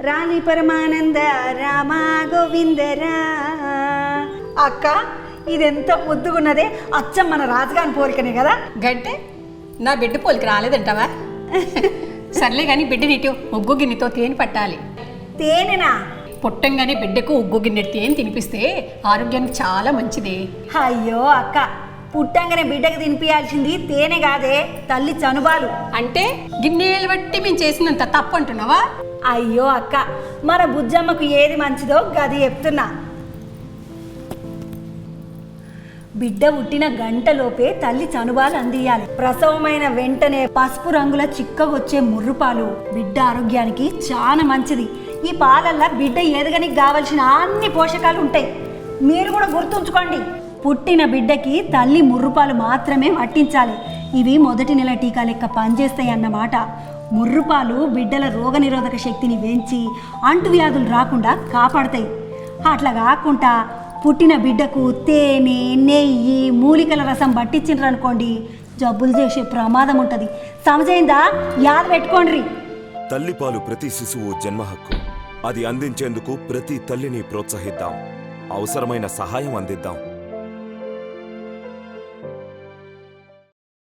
రాణి పరమానంద రామా గోవిందరా. అక్క ఇదెంత ముద్దుగున్నదే, అచ్చం మన రాజుగాని పోలికనే కదా. గంటే నా బిడ్డ పోలికి రాలేదంటావా? సర్లే కానీ బిడ్డ నీటి ఉగ్గు గిన్నెతో తేనె పట్టాలి. తేనెనా? పుట్టంగానే బిడ్డకు ఉగ్గు గిన్నె తేనె తినిపిస్తే ఆరోగ్యానికి చాలా మంచిది. అయ్యో అక్క, పుట్టంగానే బిడ్డకు తినిపించాల్సింది తేనె కాదే, తల్లి చనుబాలు. అంటే గిన్నెలు బట్టి మేము చేసినంత తప్పు అంటున్నావా? అయ్యో అక్క, మన బుజ్జమ్మకు ఏది మంచిదో గది చెప్తున్నా. బిడ్డ పుట్టిన గంటలోపే తల్లి చనుబాలు అందియాలి. ప్రసవమైన వెంటనే పసుపు రంగుల చిక్కగొచ్చే ముర్రుపాలు బిడ్డ ఆరోగ్యానికి చాలా మంచిది. ఈ పాలల్లో బిడ్డ ఎదగనికి కావలసిన అన్ని పోషకాలు ఉంటాయి. మీరు కూడా గుర్తుంచుకోండి, పుట్టిన బిడ్డకి తల్లి ముర్రుపాలు మాత్రమే పట్టించాలి. ఇవి మొదటి నెల టీకా లెక్క పనిచేస్తాయి అన్నమాట. ముర్రుపాలు బిడ్డల రోగనిరోధక శక్తిని పెంచి అంటువ్యాధులు రాకుండా కాపాడతాయి. అట్లా కాకుండా పుట్టిన బిడ్డకు తేనె, నెయ్యి, మూలికల రసం పట్టించిండ్రు అనుకోండి, జబ్బులు చేసే ప్రమాదం ఉంటుంది. సమజైందా? యాద పెట్టుకోండి. తల్లిపాలు ప్రతి శిశువు జన్మ హక్కు. అది అందించేందుకు ప్రతి తల్లిని ప్రోత్సహిద్దాం. అవసరమైన సహాయం అందిద్దాం.